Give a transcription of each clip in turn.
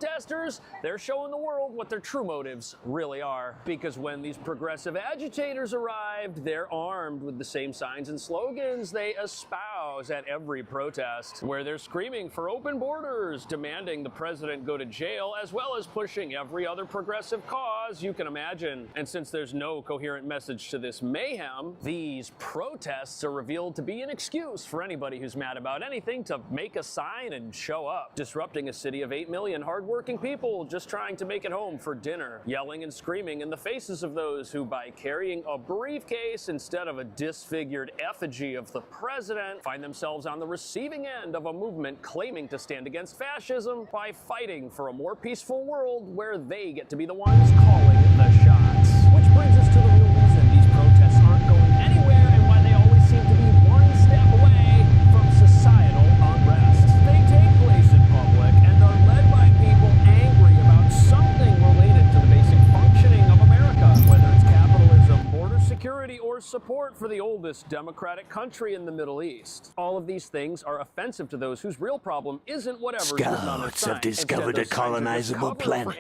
protesters, they're showing the world what their true motives really are. Because when these progressive agitators arrived, they're armed with the same signs and slogans they espouse at every protest, where they're screaming for open borders, demanding the president go to jail, as well as pushing every other progressive cause you can imagine. And since there's no coherent message to this mayhem, these protests are revealed to be an excuse for anybody who's mad about anything to make a sign and show up, disrupting a city of 8 million hardworking people just trying to make it home for dinner, yelling and screaming in the faces of those who, by carrying a briefcase instead of a disfigured effigy of the president, find themselves on the receiving end of a movement claiming to stand against fascism by fighting for a more peaceful world where they get to be the ones calling the shots. Which brings us to the real reason these protests aren't going anywhere and why they always seem to be one step away from societal unrest. They take place in public and are led by people angry about something related to the basic functioning of America, whether it's capitalism, border security, or support for the oldest democratic country in the Middle East. All of these things are offensive to those whose real problem isn't whatever's written on their sign. Scouts have discovered a colonizable planet.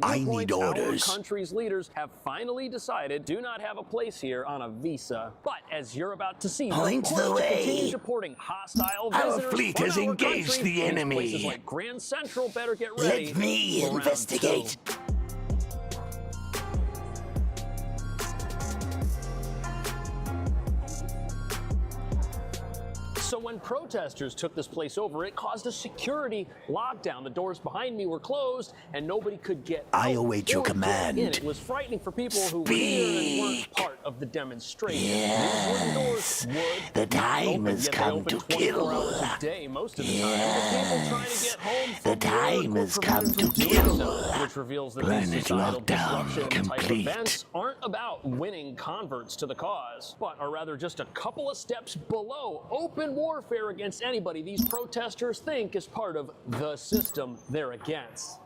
I need orders. Our country's leaders have finally decided do not have a place here on a visa. But as you're about to see, point the way. Continue deporting hostile Our visitors fleet from has our engaged country. the enemy. Places like Grand Central better get ready. Let me for round investigate. 2. So when protesters took this place over, it caused a security lockdown. The doors behind me were closed, and nobody could get out I await your or get command. in. It was frightening for people who were here and weren't part of the demonstration. These wooden doors would The time open, has yet they come open to 24 kill. hours a day most of the time. The people trying to get home from The time work were has come prevented to from doing kill. so, which reveals that Planet these societal lockdown disruption type complete. events aren't about winning converts to the cause, but are rather just a couple of steps below open warfare against anybody these protesters think is part of the system they're against.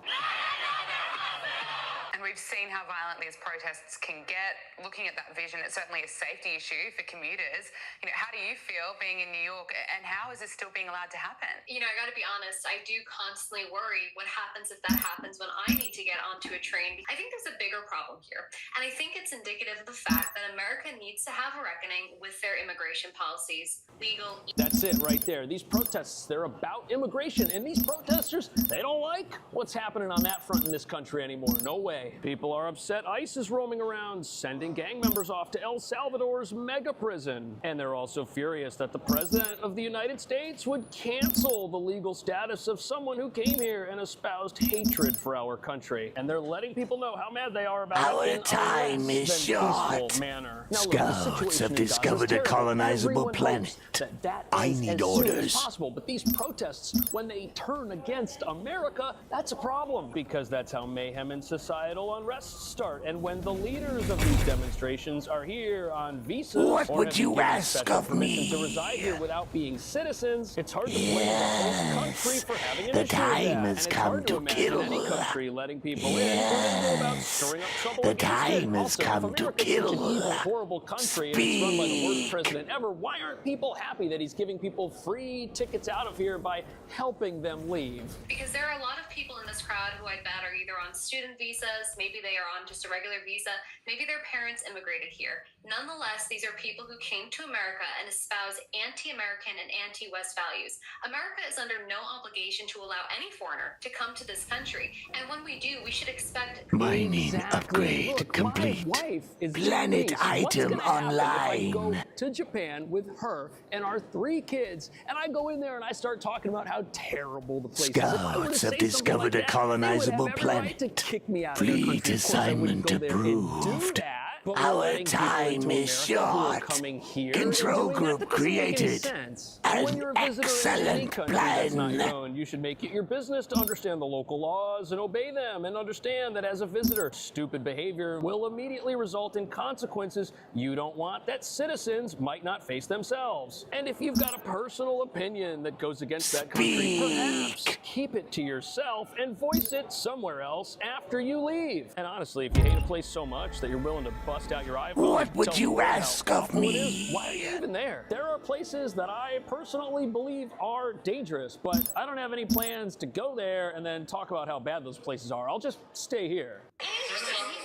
And we've seen how violent these protests can get. Looking at that vision, it's certainly a safety issue for commuters. How do you feel being in New York, and how is this still being allowed to happen? I got to be honest, I do constantly worry what happens if that happens when I need to get onto a train. I think there's a bigger problem here, and I think it's indicative of the fact that America needs to have a reckoning with their immigration policies, legal. That's it right there. These protests, they're about immigration, and these protesters, they don't like what's happening on that front in this country anymore. No way. People are upset ICE is roaming around, sending gang members off to El Salvador's mega prison. And they're also furious that the President of the United States would cancel the legal status of someone who came here and espoused hatred for our country. And they're letting people know how mad they are about Our it in a time less is than short. peaceful manner. Now, look, the Scouts situation have in Gaza is discovered a terrible. colonizable Everyone planet. hopes that I ends need as soon orders. as possible. But these protests, when they turn against America, that's a problem, because that's how mayhem and societal unrest start. And when the leaders of these demonstrations are here on visas, What or would have been you given ask special of permission me? to reside here without being citizens, it's hard to blame the whole country for having an The issue with time that. has And it's come hard to to imagine kill. any country letting people in who didn't know about stirring up trouble The against it. time has Also, if come to America's such kill. an evil, horrible country and it's run by the worst president ever, why aren't people happy that he's giving people free tickets out of here by helping them leave? Because there are a lot of people in this crowd who I bet are either on student visas, maybe they are on just a regular visa, maybe their parents immigrated here. Nonetheless, these are people who came to America and espouse anti-American and anti-West values. America is under no obligation to allow any foreigner to come to this country. And when we do, we should expect... Mining upgrade Look, complete. My wife is Planet Vietnamese. What's item gonna happen if I go online. to Japan with her and our 3 kids, and I go in there and I start talking about how terrible the place is. If I were to Scouts say have something discovered like a that, colonizable they would have every right planet. to kick me out of their Fleet country. Of course, I wouldn't assignment go there and do approved. that. But we're Our letting people time into is America who are short. coming here Control and doing that. group That doesn't make any created. sense. An When you're a visitor in any excellent country that's not your plan. own, you should make it your business to understand the local laws and obey them, and understand that as a visitor, stupid behavior will immediately result in consequences you don't want that citizens might not face themselves. And if you've got a personal opinion that goes against that country, perhaps keep it to yourself and voice it somewhere else after you leave. And honestly, if you hate a place so much that you're willing to bust out your iPhone, What would tell you me how ask of awful it is, me? why are you even there? There are places that I personally believe are dangerous, but I don't don't have any plans to go there and then talk about how bad those places are. I'll just stay here.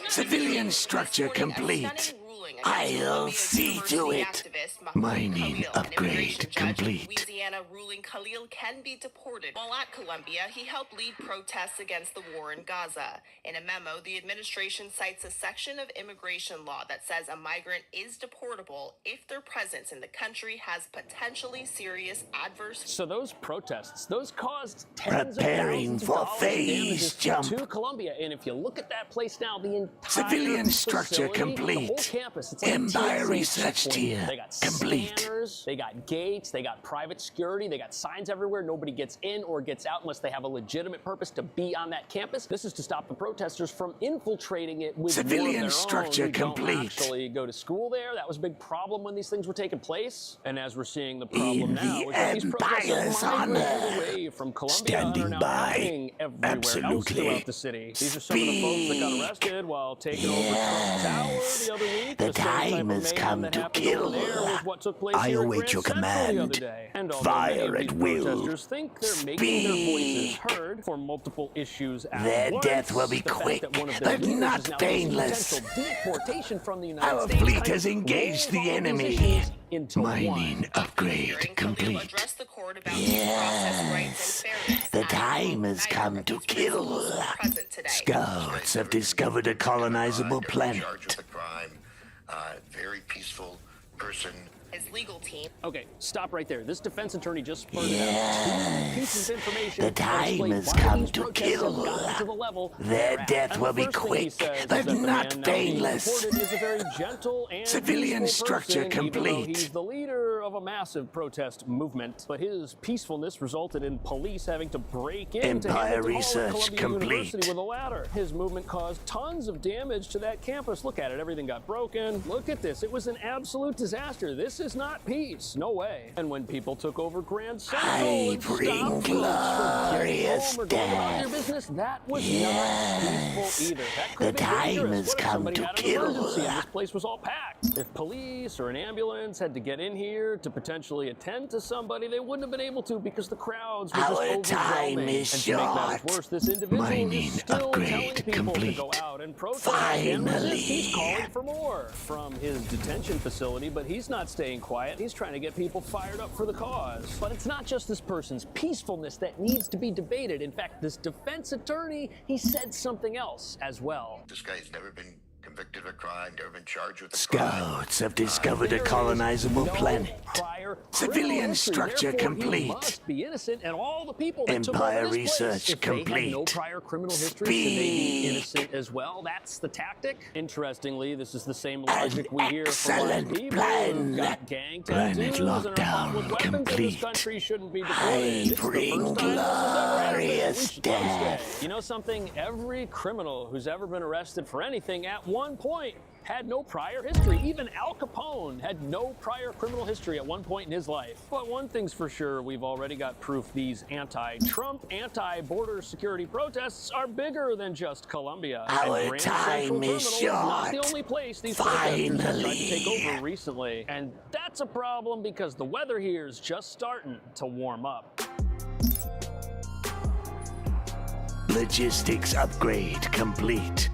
Civilian structure complete. I'll see to it. Mining upgrade complete. Louisiana ruling Khalil can be deported. While at Columbia, he helped lead protests against the war in Gaza. In a memo, the administration cites a section of immigration law that says a migrant is deportable if their presence in the country has potentially serious adverse. So those protests, those caused tens Preparing of thousands for of dollars phase damages jump. to Columbia. And if you look at that place now, the entire Civilian structure facility, complete. the whole campus, it's like Empire TSA research checkpoint. tier They got complete. scanners, they got gates, they got private security, they got signs everywhere. Nobody gets in or gets out unless they have a legitimate purpose to be on that campus. This is to stop the protesters from infiltrating it with Civilian more of their structure own who don't complete. actually go to school there. That was a big problem when these things were taking place. And as we're seeing, the problem now is that these Empire's protesters honor. migrated away from Columbia Standing and are now by. happening everywhere else Absolutely. throughout the city. These are some of the folks that got arrested while taking over Trump Tower the other week. The same type time of has mayhem come that to happened kill. over there was what took place I here at await Grand your Central the other command. day. And although Fire many of at these will. protesters think they're making their voices heard for multiple issues at Their once, death will be the fact quick, that one of their but leaders not is now painless. facing potential deportation from the United Our States fleet kind has of engaged rolls the all of these enemy. issues into Mining one. upgrade Hearing, Khalil complete. addressed the court about due process rights and fairness. The adding, time has "Neither come of to these kill. principles were present today." Scouts have discovered a colonizable planet. Charged with a crime, very peaceful person. His legal team Okay, stop right there. This defense attorney just spurted out two pieces of information The that time explain has why come these to protests have kill. gotten to the level Their they're at. death And will the be first thing he quick, says is but that the man not now being painless. deported is a very gentle and Civilian peaceful structure person, even though complete. he's the leader of a massive protest movement. But his peacefulness resulted in police having to break in to Empire Hamilton Hall at research Columbia complete. University with a ladder. His movement caused tons of damage to that campus. Look at it. Everything got broken. Look at this. It was an absolute disaster. This is not peace. No way. And when people took over Grand Central I and bring stopped folks from getting glorious home or going about their death. business, that was not peaceful either. That could The have been time dangerous. has What if come somebody to had an kill. emergency and this place was all packed? If police or an ambulance had to get in here to potentially attend to somebody, they wouldn't have been able to because the crowds were Our just time overwhelming. is And to make matters short. worse, this individual Mining is still upgrade telling people complete. to go out and protest and resist. He's Finally. calling for more from his detention facility, but he's not staying quiet. He's trying to get people fired up for the cause. But it's not just this person's peacefulness that needs to be debated. In fact, this defense attorney, he said something else as well. This guy's never been convicted of a crime, never been charged with a crime. Scouts have discovered a There is colonizable no planet. prior Civilian criminal history. structure Therefore, complete. He must be innocent, and all the people that took Empire over this place, research if they had no complete. prior criminal history, should they be innocent as well? That's the tactic. Interestingly, this is the same logic we hear from a lot of excellent people plan. who've got gang Planet tattoos and are armed lockdown with weapons in complete. this country shouldn't be deported. I It's the bring first time this has ever happened. We glorious should let 'em stay. death. You know something? Every criminal who's ever been arrested for anything at one point had no prior history. Even Al Capone had no prior criminal history at one point in his life. But one thing's for sure, we've already got proof these anti-Trump, anti-border security protests are bigger than just Columbia. Our And Grand time Central is Terminal is not short. the only place these protesters have tried to take Finally. over recently. And that's a problem because the weather here is just starting to warm up. Logistics upgrade complete.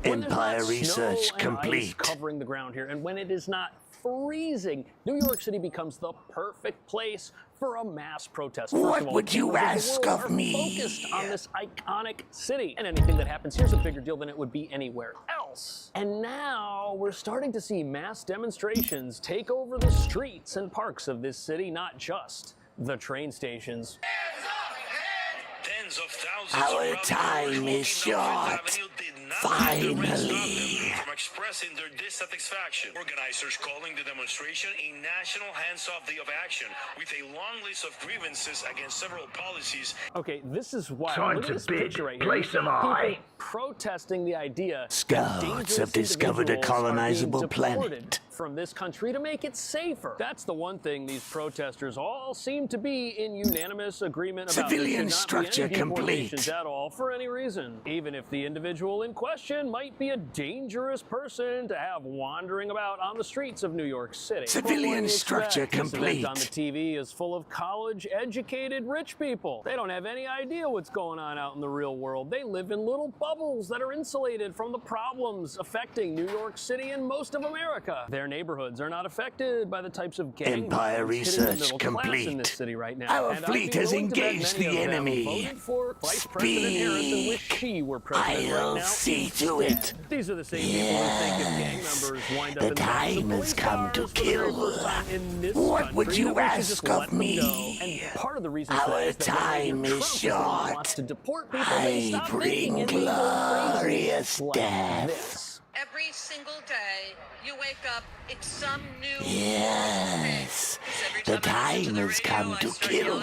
When there's Empire not research snow and ice complete. covering the ground here, and when it is not freezing, New York City becomes the perfect place for a mass protest. First What of all, would you cameras ask the world of are me? focused on this iconic city, and anything that happens here is a bigger deal than it would be anywhere else. And now we're starting to see mass demonstrations take over the streets and parks of this city, not just the train stations. Tens of thousands Our around the world time walking is down short. Fifth Avenue did not let the rain stop Finally. them from expressing their dissatisfaction. Organizers calling the demonstration a national hands-off day of action with a long list of grievances against several policies. Okay, this is wild. Time Look to at this bid. picture right here. Place 'em People high. protesting the idea that Scouts dangerous have discovered a individuals are being colonizable deported planet. from this country to make it safer. That's the one thing these protesters all seem to be in unanimous agreement about. Civilian There should not structure be any complete. deportations at all for any reason, even if the individual in question might be a dangerous dangerous person to have wandering about on the streets of New York City. Civilian structure This complete. event on the TV is full of college-educated rich people. They don't have any idea what's going on out in the real world. They live in little bubbles that are insulated from the problems affecting New York City and most of America. Their neighborhoods are not affected by the types of gang Empire violence hitting the research middle class in complete. this city right now. Our And fleet I'd be has willing to bet engaged many the of them enemy. voted for Vice President Harris and wish she were president I'll right now. see to it. These are the same people who think if gang members wind up The in the backs of time has police come to cars for the very kill. first time in this What would country, you that we should just ask let of them go. me? And part of the reason for that Our is that when time Trump is the one who short. wants to deport people, they I stop bring thinking and they go glorious crazy. Like death. this. Every single day, you wake up, it's some new Yes, the time has come to kill.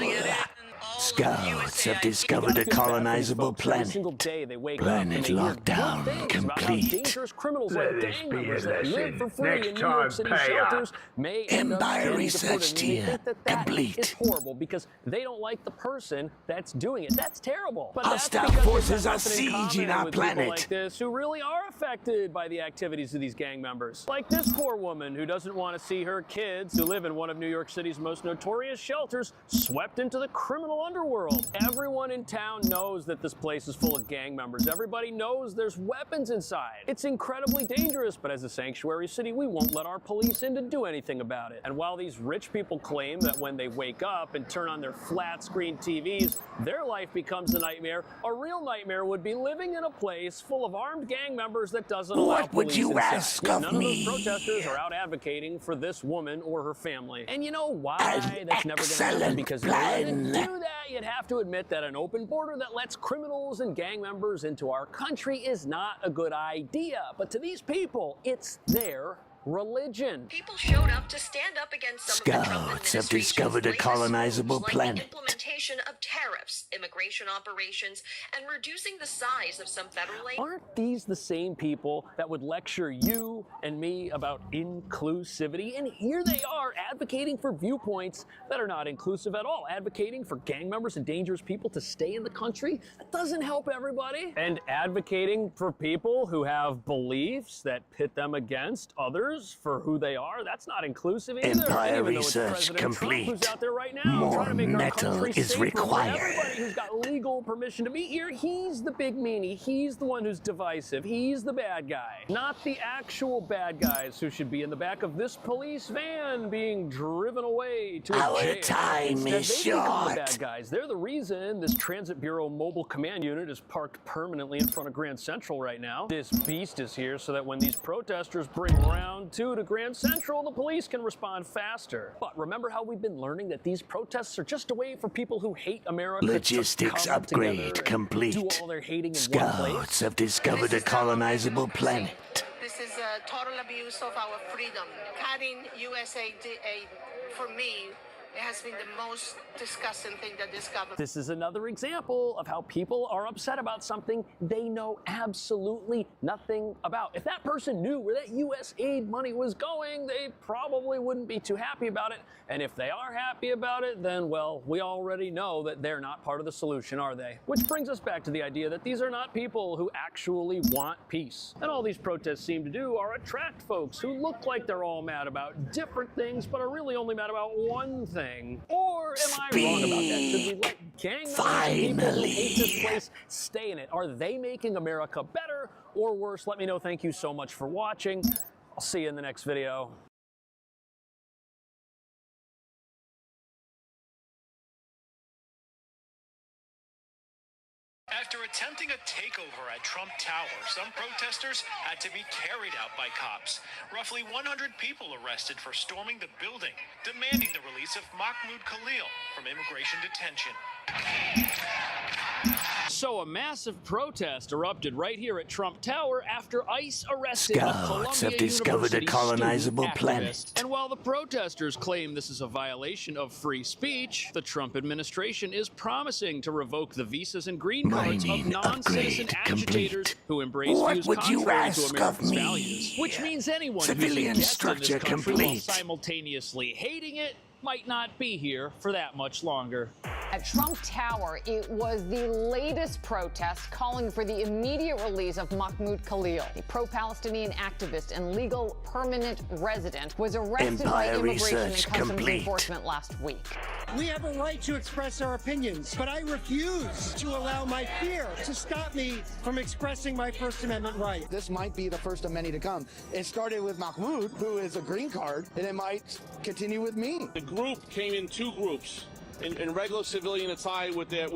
Scouts have discovered a colonizable Every planet. single day they wake Planet up and they hear lockdown good things about how complete. dangerous criminals like Let this gang be a members that live lesson. for free Next in New York time, City pay up. shelters may end up Empire getting research deported. And they tier think that complete. is horrible because they don't like the person that's doing it. That's terrible. But Hostile that's because forces they've are got nothing in sieging common our with people planet. like this who really are affected by the activities of these gang members. Like this poor woman who doesn't want to see her kids who live in one of New York City's most notorious shelters swept into the criminal underworld. Everyone in town knows that this place is full of gang members. Everybody knows there's weapons inside. It's incredibly dangerous, but as a sanctuary city, we won't let our police in to do anything about it. And while these rich people claim that when they wake up and turn on their flat screen TVs, their life becomes a nightmare, a real nightmare would be living in a place full of armed gang members that doesn't allow What would police you inside. ask Yet of none me? of those protesters are out advocating for this woman or her family. And you know why An that's never going to happen? excellent Because in order to plan. do that, you'd have to admit that an open border that lets criminals and gang members into our country is not a good idea. But to these people, it's their religion. People showed up to stand up against some of the Trump Scouts have administration's discovered a latest colonizable moves, like planet. the implementation of tariffs, immigration operations, and reducing the size of some federal aid. Aren't these the same people that would lecture you and me about inclusivity? And here they are advocating for viewpoints that are not inclusive at all, advocating for gang members and dangerous people to stay in the country. That doesn't help everybody. And advocating for people who have beliefs that pit them against others for who they are. That's not inclusive either. Empire And even though it's research President Trump complete. who's out there right now More trying to make our metal country is safer for required. everybody who's got legal permission to be here, he's the big meanie. He's the one who's divisive. He's the bad guy. Not the actual bad guys who should be in the back of this police van being driven away to a Our jail. time Instead, is they become the short. bad guys. They're the reason this Transit Bureau mobile command unit is parked permanently in front of Grand Central right now. This beast is here so that when these protesters bring round two to Grand Central, the police can respond faster. But remember how we've been learning that these protests are just a way for people who hate America Logistics to come upgrade together and complete. do all their hating in one place? Scouts have discovered a colonizable planet. This is a total abuse of our freedom. Cutting USA aid, for me, it has been the most disgusting thing that this government. This is another example of how people are upset about something they know absolutely nothing about. If that person knew where that U.S. aid money was going, they probably wouldn't be too happy about it. And if they are happy about it, then, well, we already know that they're not part of the solution, are they? Which brings us back to the idea that these are not people who actually want peace. And all these protests seem to do are attract folks who look like they're all mad about different things, but are really only mad about one thing. Or am I wrong about that? Should we let gang members and people who hate this place stay in it? Are they making America better or worse? Let me know. Thank you so much for watching. I'll see you in the next video. After attempting a takeover at Trump Tower, some protesters had to be carried out by cops. Roughly 100 people arrested for storming the building, demanding the release of Mahmoud Khalil from immigration detention. So a massive protest erupted right here at Trump Tower after ICE arrested a Scouts Columbia have discovered a University colonizable student planet. activist. And while the protesters claim this is a violation of free speech, the Trump administration is promising to revoke the visas and green cards of Mining non-citizen upgrade agitators complete. who embrace What views would you contrary to ask of America's me? values. Which means anyone Civilian who's a guest in structure this country while complete. simultaneously hating it might not be here for that much longer. At Trump Tower, it was the latest protest calling for the immediate release of Mahmoud Khalil. The pro-Palestinian activist and legal permanent resident was arrested by Immigration and Customs Enforcement last week. We have a right to express our opinions, but I refuse to allow my fear to stop me from expressing my First Amendment right. This might be the first of many to come. It started with Mahmoud, who is a green card, and it might continue with me. The group came in two groups. In regular civilian attire with their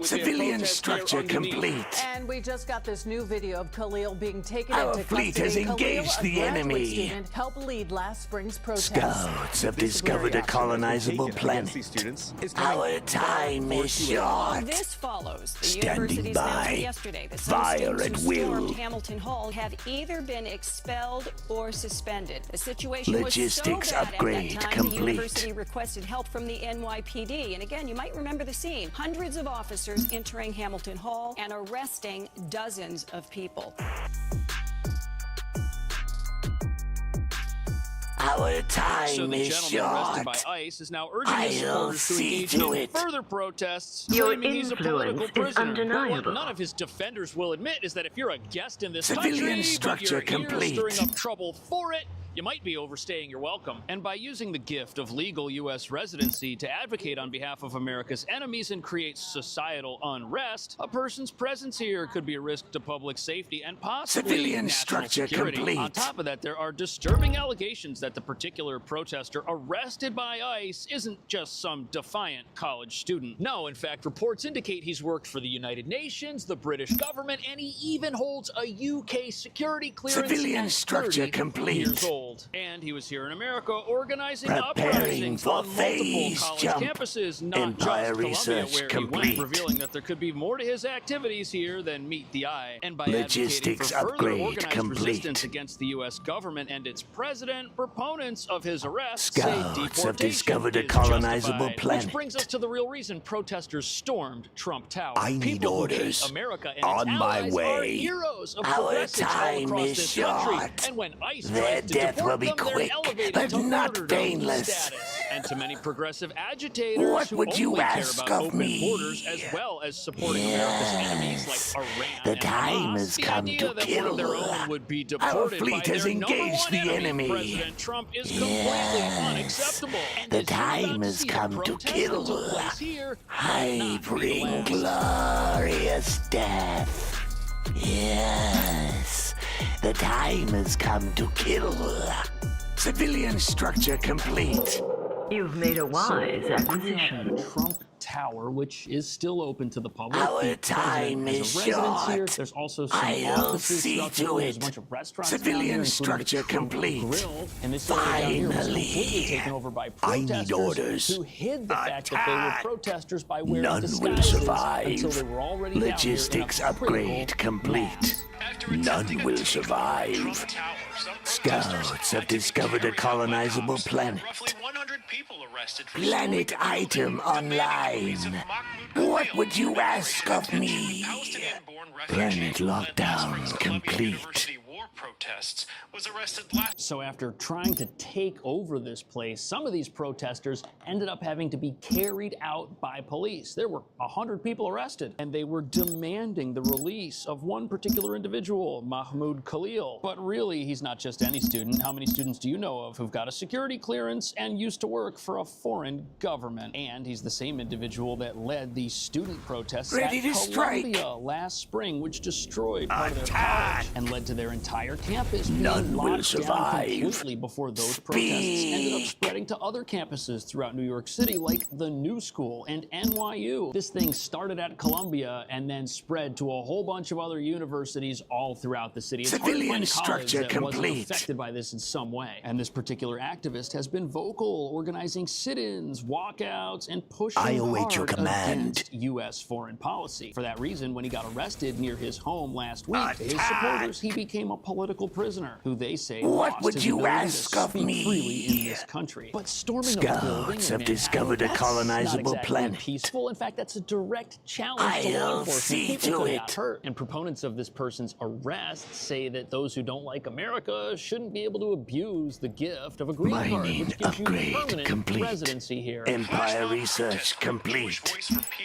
civilian structure complete. And we just got this new video of Khalil being taken Our into fleet custody. has engaged Khalil, the a graduate enemy. student, helped lead last spring's protest. Scouts have discovered a colonizable planet. Our time is short. This follows the Standing university's by. announcement yesterday that some Fire students at who will. stormed Hamilton Hall have either been expelled or suspended. The situation Logistics was so bad upgrade at that time, complete. the university requested help from the NYPD. And again, you might remember the scene. Hundreds of officers entering Hamilton Hall and arresting dozens of people. Our time So the is gentleman arrested short. by ICE is now urging his I'll supporters to see engage to in it. further protests, Your claiming he's a political influence is prisoner. But undeniable. what none of his defenders will admit is that if you're a guest in this Civilian country, structure but you're complete. here stirring up trouble for it, you might be overstaying your welcome. And by using the gift of legal U.S. residency to advocate on behalf of America's enemies and create societal unrest, a person's presence here could be a risk to public safety and possibly Civilian national structure security. complete. On top of that, there are disturbing allegations that the particular protester arrested by ICE isn't just some defiant college student. No, in fact, reports indicate he's worked for the United Nations, the British government, and he even holds a UK security clearance Civilian at structure 30 complete. years old. And he was here in America organizing Preparing uprisings for on multiple phase college jump. campuses, not Empire just Columbia, research where complete. he went, revealing that there could be more to his activities here than meet the eye. And by advocating Logistics for further upgrade organized complete. resistance against the U.S. government and its president, proponents of his arrest Scouts say have deportation discovered a is colonizable justified. planet. Which brings us to the real reason protesters stormed Trump Tower. I need People who hate orders. America and On its my allies way. are heroes of Our progressives all time across is this country. short. And when ICE Their tries to death deport will be them, they're quick, elevated but to not martyrdom painless. status. And to many progressive agitators What who would you only care ask about of open me? borders as well as supporting America's enemies like Iran The and time Hamas, has the come idea to that kill. one of their own would be Our deported fleet by has their number engaged one the enemy, enemy. President Trump, is completely unacceptable. And The as you're about time to has see, a come to protest that kill. took place here I not be bring the last. glorious death. Yes, the time has come to kill. Civilian structure complete. You've made a wise acquisition. Trump Tower, which is still open to the public. Our The time president has is a residence here. short. There's also some I'll offices see throughout the to building. There's a it. bunch of restaurants Civilian down here, including the structure Trump complete. Grill. And this area down here was Finally. completely taken over by I need protesters orders. who hid the fact that they Attack. were protesters by wearing None will disguises survive. until they were already down here in a Logistics critical upgrade complete. None will survive. Scouts have discovered a colonizable planet. Roughly 100 people arrested for Planet storming the item building, demanding the release of online. Mahmoud What Khalil. would you ask of me? Palestinian-born Planet refugee who led last lockdown spring's Columbia complete. University war protests was arrested last. So after trying to take over this place, some of these protesters ended up having to be carried out by police. There were 100 people arrested, and they were demanding the release of one particular individual, Mahmoud Khalil. But really, he's not just any student. How many students do you know of who've got a security clearance and used to work for a foreign government? And he's the same individual that led the student protests Ready at to strike. Columbia last spring, which destroyed part of their college and led to their entire campus being None will locked down survive. completely before those protests ended up spreading to other campuses throughout New York City, like the New School and NYU. This thing started at Columbia and then spread to a whole bunch of other universities all throughout the city. It's hard to Civilian find a college structure that wasn't complete. affected by this in some way. And this particular activist has been vocal, organizing sit-ins, walkouts, and pushing I await your hard command. against U.S. foreign policy. For that reason, when he got arrested near his home last week, his supporters, he became a political political prisoner who they say What lost would his you ability to ask of speak me? freely in this country. But storming a building in Scouts have Manhattan, discovered a that's not colonizable exactly planet. peaceful. In fact, that's a direct challenge to law I'll enforcement. see People to could get it. hurt. And proponents of this person's arrest say that those who don't like America shouldn't be able to abuse the gift of a green card, Mining which gives you upgrade permanent complete. residency here. Empire research complete.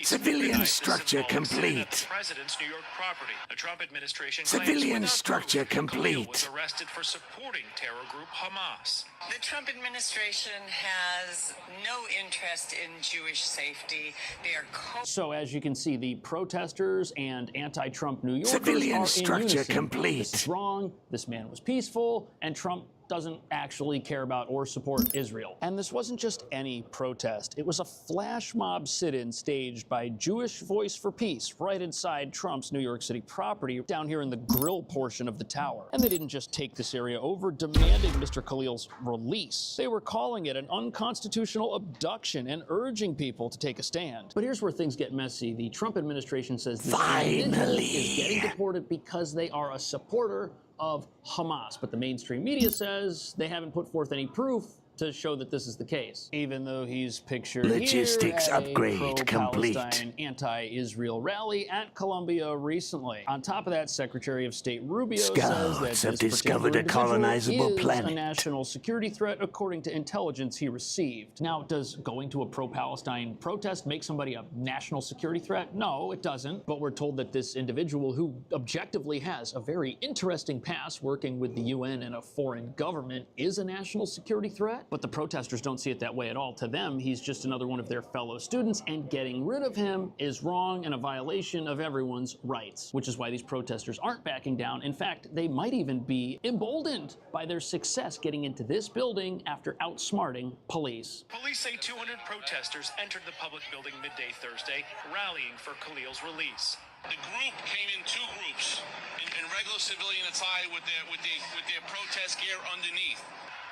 Civilian structure complete. President's New York property. The Trump administration Civilian claims structure without proof, Khalil complete. was arrested for supporting terror group Hamas. The Trump administration has no interest in Jewish safety. They are So as you can see, the protesters and anti-Trump New Yorkers Civilian are in structure unison. complete. This is wrong. This man was peaceful, and Trump doesn't actually care about or support Israel. And this wasn't just any protest. It was a flash mob sit-in staged by Jewish Voice for Peace right inside Trump's New York City property down here in the grill portion of the tower. And they didn't just take this area over, demanding Mr. Khalil's release. They were calling it an unconstitutional abduction and urging people to take a stand. But here's where things get messy. The Trump administration says this individual is getting deported because they are a supporter of Hamas, but the mainstream media says they haven't put forth any proof to show that this is the case, even though he's pictured Logistics here at upgrade a complete. pro-Palestine, anti-Israel rally at Columbia recently. On top of that, Secretary of State Rubio says that Scouts have this discovered a particular individual colonizable is planet. a national security threat, according to intelligence he received. Now, does going to a pro-Palestine protest make somebody a national security threat? No, it doesn't. But we're told that this individual, who objectively has a very interesting past working with the UN and a foreign government, is a national security threat. But the protesters don't see it that way at all. To them, he's just another one of their fellow students, and getting rid of him is wrong and a violation of everyone's rights, which is why these protesters aren't backing down. In fact, they might even be emboldened by their success getting into this building after outsmarting police. Police say 200 protesters entered the public building midday Thursday, rallying for Khalil's release. The group came in two groups, in regular civilian attire with their protest gear underneath.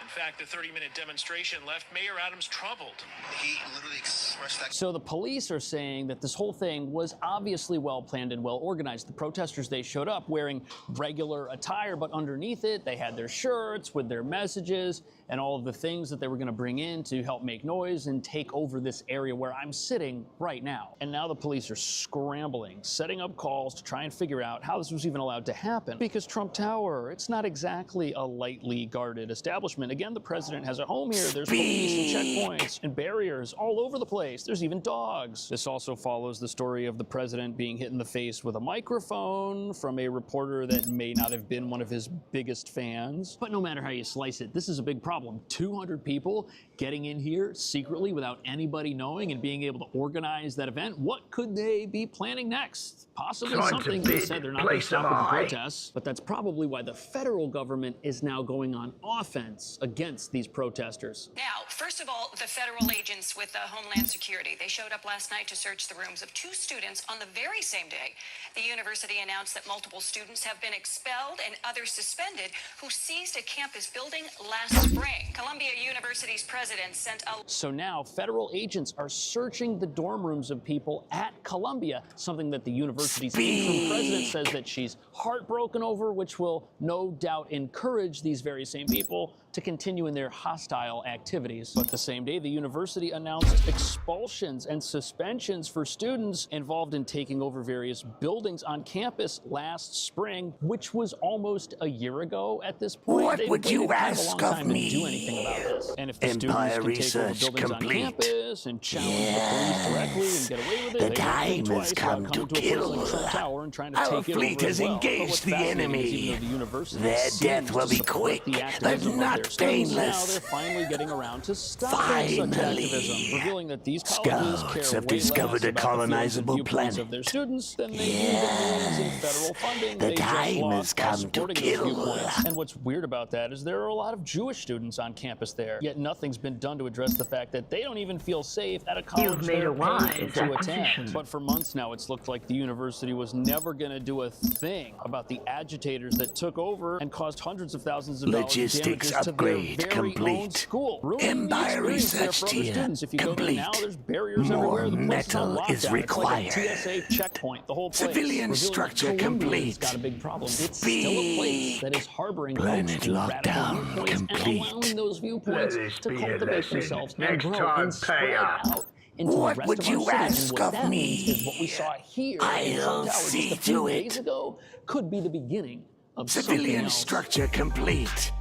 In fact, the 30-minute demonstration left Mayor Adams troubled. He literally expressed that. So the police are saying that this whole thing was obviously well planned and well organized. The protesters, they showed up wearing regular attire, but underneath it, they had their shirts with their messages and all of the things that they were going to bring in to help make noise and take over this area where I'm sitting right now. And now the police are scrambling, setting up calls to try and figure out how this was even allowed to happen. Because Trump Tower, it's not exactly a lightly guarded establishment. Again, the president has a home here. There's police and checkpoints and barriers all over the place. There's even dogs. This also follows the story of the president being hit in the face with a microphone from a reporter that may not have been one of his biggest fans. But no matter how you slice it, this is a big problem. 200 people getting in here secretly without anybody knowing and being able to organize that event. What could they be planning next? Possibly Trying to something. They bid said they're not going to place stop of with the eye. protests, but that's probably why the federal government is now going on offense against these protesters. Now, first of all, the federal agents with Homeland Security, they showed up last night to search the rooms of 2 students on the very same day. The university announced that multiple students have been expelled and others suspended who seized a campus building last spring. Columbia University's president sent a... So now federal agents are searching the dorm rooms of people at Columbia, something that the university's interim president says that she's heartbroken over, which will no doubt encourage these very same people to continue in their hostile activities. But the same day, the university announced expulsions and suspensions for students involved in taking over various buildings on campus last spring, which was almost a year ago at this point. What They've would you waited kind of a ask long of time me? to do anything about this. And if the Empire students can take over research buildings complete. on campus and challenge the police directly and get away with it, The they time won't think has twice come about to coming to a place kill. like Trump Tower and trying to Our take it fleet over has as well. engaged But what's the fascinating is enemy. even though the university Their seems death will to be support quick, the but activism of not their students, now painless. they're finally getting around to stopping such Finally. activism, revealing that these colleges Scouts care have way discovered less a about the feelings and colonizable viewpoints planet. of their students than they do the millions in federal funding The they just time lost has by come to supporting those kill. viewpoints. And what's weird about that is there are a lot of Jewish students on campus there, yet nothing's been done to address the fact that they don't even feel safe at a college You've made they're a wise paying to acquisition. attend. But for months now, it's looked like the university was never going to do a thing about the agitators that took over and caused hundreds of thousands of dollars in Logistics damages to upgrade their very own complete. school. Ruining the Empire experience there research for other tier students. If you go there complete. now, there's barriers More everywhere. The place is on metal is lockdown. required. It's like a TSA checkpoint. The whole place. Civilian Revealing structure Columbia's complete. got a big problem. It's still a place that is harboring Planet folks with radical lockdown viewpoints and complete. allowing those viewpoints Let this to be a cultivate lesson. themselves and Next grow time, and spread pay up. out into What the rest would of you our city. ask And what of that means me? is what we saw here in I'll Trump Tower see just a few to it. days ago could be the beginning of something Civilian else. structure complete.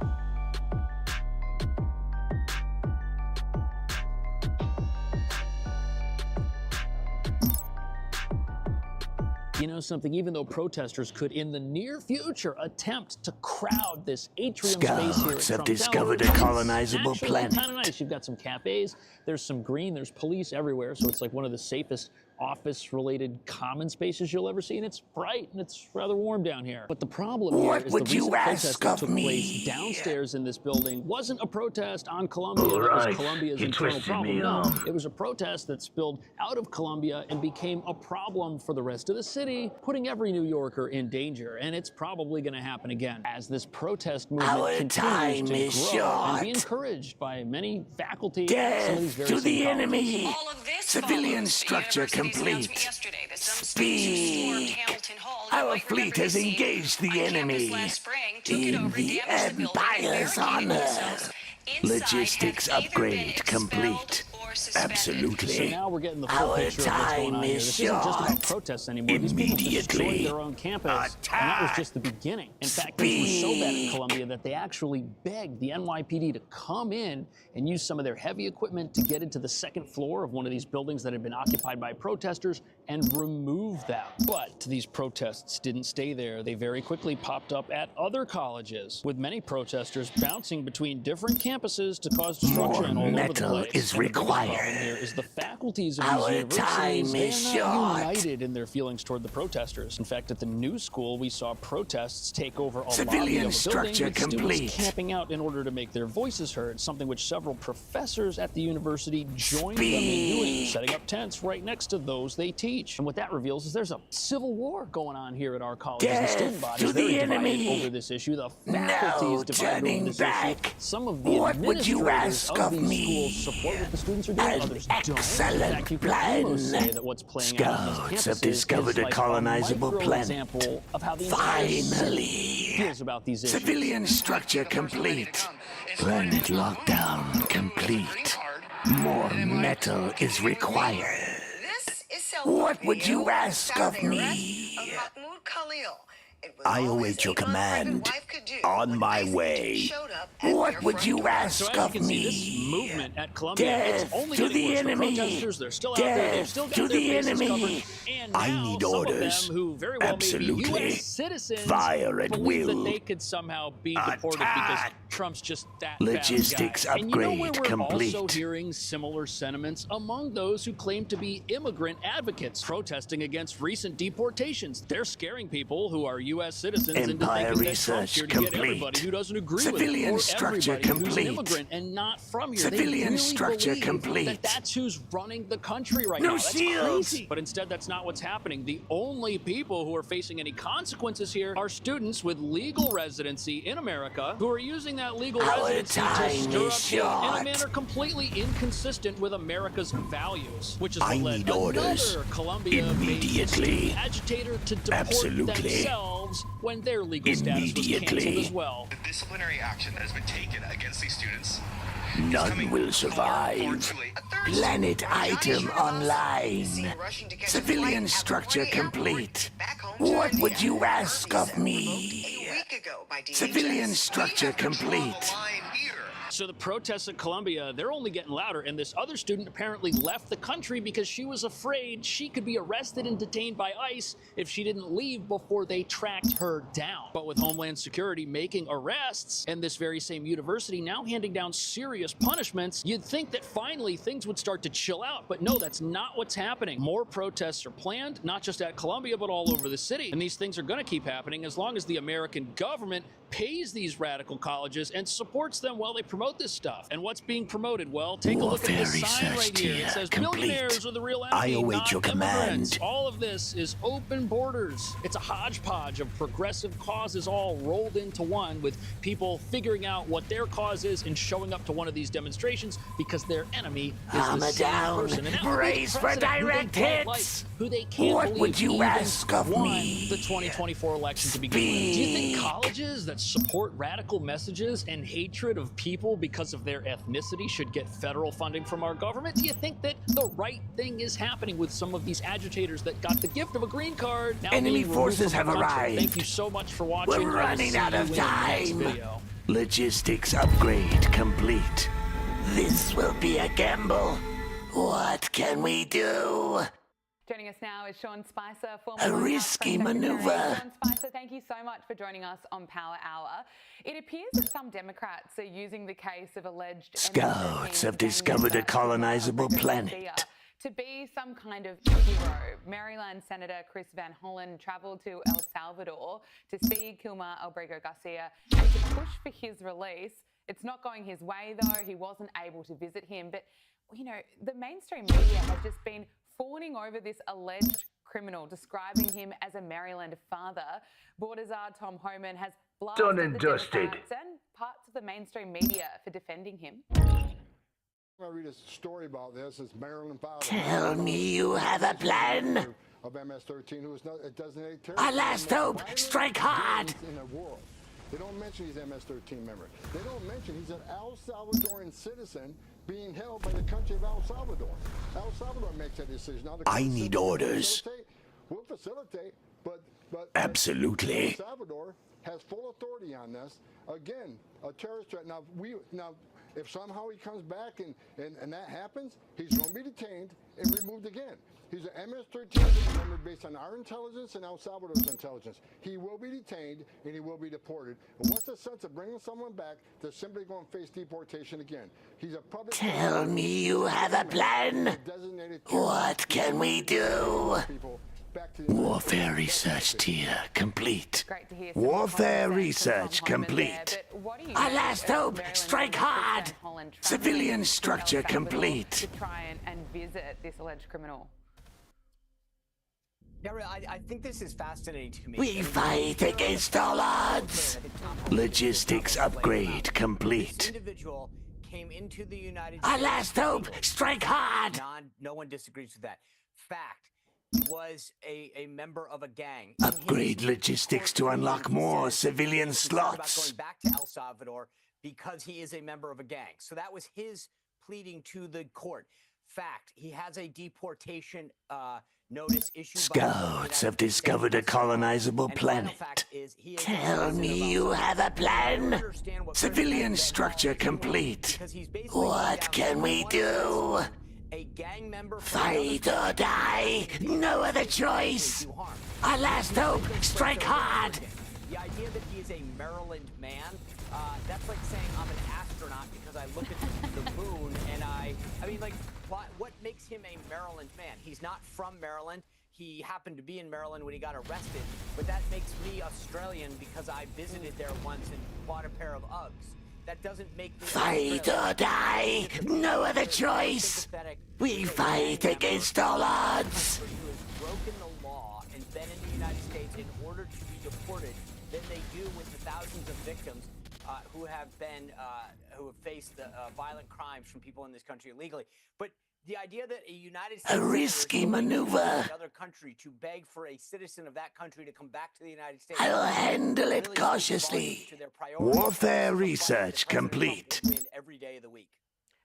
You know something, even though protesters could in the near future attempt to crowd this atrium space here at Scouts have Trump discovered Tower, a colonizable it's actually planet. kind of nice. You've got some cafes, there's some green, there's police everywhere, so it's like one of the safest office-related common spaces you'll ever see, and it's bright and it's rather warm down here. But the problem here What is would the you recent protest ask that of took me? place downstairs in this building wasn't a protest on Columbia. All That right, was Columbia's you internal twisted problem. me No, arm. it was a protest that spilled out of Columbia and became a problem for the rest of the city, putting every New Yorker in danger. And it's probably going to happen again as this protest movement Our time continues is to grow and be short. encouraged by many faculty. Death some of these very to same the colleges. enemy. All of this Civilian follows the structure university's announcement complete. yesterday that some students who stormed Speed. Hamilton Hall, you Our might fleet remember has the scene engaged the on campus enemy last spring, took it in over, the damaged the building, and Empire's barricaded honor. themselves inside, Logistics have either been upgrade expelled complete. or suspended. Absolutely. So now we're getting the full Our picture of what's going time on here. is This isn't just about short. protests anymore. These people destroyed Immediately. their own campus, and that was just the beginning. In fact, things were so bad in Columbia that they actually begged the NYPD to come in and use some of their heavy equipment to get into the second floor of one of these buildings that had been occupied by protesters and remove them. But these protests didn't stay there. They very quickly popped up at other colleges, with many protesters bouncing between different campuses to cause destruction all over the metal place. is And the biggest problem required. here is the faculties of Our these time universities, is they're not short. united in their feelings toward the protesters. In fact, at the new school, we saw protests take over a lobby Civilian of a building structure with complete. students camping out in order to make their voices heard, something which several professors at the university joined them in doing, setting up tents right next to those they teach. And what that reveals is there's a civil war going on here at our colleges. The Death student to bodies, the they're divided enemy. over this issue. The No faculties divided over turning this back. issue. Some of the What would you administrators ask of of these me? schools support what the students are doing, An others don't. In excellent fact, you can plan. almost say that what's playing out on these Scouts have campuses discovered is a like colonizable micro planet. example of how the entire city Finally. feels about these issues. Civilian structure complete. Planet lockdown complete. More metal is required. This is What would you ask of me? Mahmoud Khalil. It was I all await his your 8-month-pregnant command. wife could do On when my ICE way. agents showed up at What their would front you door. ask So as you of can see, this me? movement at Columbia, Death it's only to getting the worse. enemy. The protesters, they're still out there. They've still Death got to their the faces enemy. covered. And I now need some orders. of them who very well may Absolutely. be U.S. citizens Fire at believe will. that they could somehow be deported because Trump's just that Logistics bad guy. And you know where upgrade we're complete. also hearing similar sentiments among those who claim to be immigrant advocates protesting against recent deportations. They're scaring people who are U.S. citizens into Empire thinking that Trump's research here to get complete. everybody who doesn't agree Civilian with it, or structure everybody who's an complete. immigrant and not from here. Civilian they really structure believe complete. that that's who's running the country right No now. That's shields. crazy. But instead, that's not what's happening. The only people who are facing any consequences here are students with legal residency in America who are using that legal Our residency to time stir is up hate in short. a manner completely inconsistent with America's values, which is I what led need orders another Columbia-based immediately. student agitator to deport Absolutely. themselves when their legal status was canceled Immediately. as well. The disciplinary action that has been taken against these students. None will survive. Planet item online. Civilian structure complete. What would you ask of me? Civilian structure complete. So the protests at Columbia, they're only getting louder, and this other student apparently left the country because she was afraid she could be arrested and detained by ICE if she didn't leave before they tracked her down. But with Homeland Security making arrests and this very same university now handing down serious punishments, you'd think that finally things would start to chill out, but no, that's not what's happening. More protests are planned, not just at Columbia, but all over the city. And these things are going to keep happening as long as the American government pays these radical colleges and supports them while they promote this stuff. And what's being promoted? Well, take a look at this sign right here. It says billionaires are the real enemy, I await not your immigrants. command. All of this is open borders. It's a hodgepodge of progressive causes all rolled into one, with people figuring out what their cause is and showing up to one of these demonstrations because their enemy is Armor the same down. person. And now Brace for direct hits. Who they can't What believe would you even ask of won me? the 2024 election to begin with. Do you think colleges that support radical messages and hatred of people because of their ethnicity should get federal funding from our government? Do you think that the right thing is happening with some of these agitators that got the gift of a green card? Now Enemy being removed forces from the have country? arrived. Thank you so much for watching. We're I will running see out you of in the next time. video. Logistics upgrade complete. This will be a gamble. What can we do? Joining us now is Sean Spicer, former A White House risky Press Secretary. maneuver. Sean Spicer, thank you so much for joining us on Power Hour. It appears that some Democrats are using the case of alleged Scouts have discovered a colonizable planet. to be some kind of hero. Maryland Senator Chris Van Hollen traveled to El Salvador to see Kilmer Albrego Garcia and to push for his release. It's not going his way, though. He wasn't able to visit him. But, you know, the mainstream media has just been fawning over this alleged criminal, describing him as a Maryland father. Border czar Tom Homan has blasted Done and the dusted. Democrats and parts of the mainstream media for defending him. I read a story about this. It's Maryland father. Tell me you have a plan. Of MS-13, who is not a designated terrorist. Our last hope. Strike hard. In the world. They don't mention he's an MS-13 member. They don't mention he's an El Salvadoran citizen being held by the country of El Salvador. El Salvador makes that decision. Now, I need orders. We'll facilitate, but Absolutely. El Salvador has full authority on this. Again, a terrorist threat. Now, if somehow he comes back and that happens, he's going to be detained and removed again. He's an MS-13 member based on our intelligence and El Salvador's intelligence. He will be detained and he will be deported. And what's the sense of bringing someone back that's simply going to face deportation again? He's a public. Tell me you have a plan. What can we do? Warfare research tier complete. Warfare research complete. Our last hope. Strike hard. Civilian structure complete. To try and visit this alleged criminal. Yeah, I think this is fascinating to me. We fight against all odds. Logistics upgrade complete. This individual came into the United Our States. last hope. Strike hard. No one disagrees with that. Fact. He was a member of a gang. Upgrade logistics to unlock more civilian About slots. going back to El Salvador because he is a member of a gang. So that was his pleading to the court. Fact. He has a deportation notice issued. Scouts have discovered a colonizable planet. Tell me you have a plan. Civilian structure complete. What can we do? A gang member. Fight or die. No other choice. Our last hope. Strike hard. The idea that he is a Maryland man, that's like saying I'm an astronaut because I look at the moon and I mean, like, what makes him a Maryland man? He's not from Maryland. He happened to be in Maryland when he got arrested, but that makes me Australian because I visited there once and bought a pair of Uggs. That doesn't make me Fight or die. No other choice. We fight against all odds. who has broken the law and been in the United States in order to be deported than they do with the thousands of victims who have faced violent crimes from people in this country illegally. But the idea that a United States risky maneuver. another country to beg for a citizen of that country to come back to the United States. I'll handle it cautiously. Warfare research complete. Every day of the week.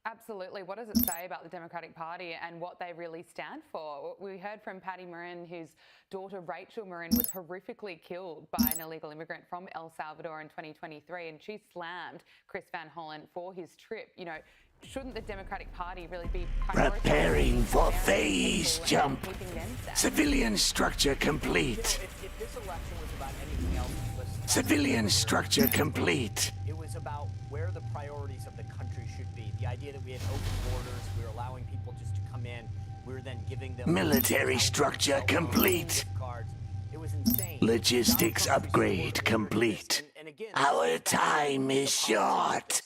Absolutely. What does it say about the Democratic Party and what they really stand for? We heard from Patty Marin, whose daughter Rachel Marin was horrifically killed by an illegal immigrant from El Salvador in 2023, and she slammed Chris Van Hollen for his trip. You know, shouldn't the Democratic Party really be Preparing for phase jump. Civilian structure complete. If this election was about anything else, Civilian structure complete. it was about where the priorities of the country should be. The idea that we had open borders, we were allowing people just to come in, we were then giving them Military structure complete. cards. It was insane. Logistics upgrade complete. And again, Our time is short.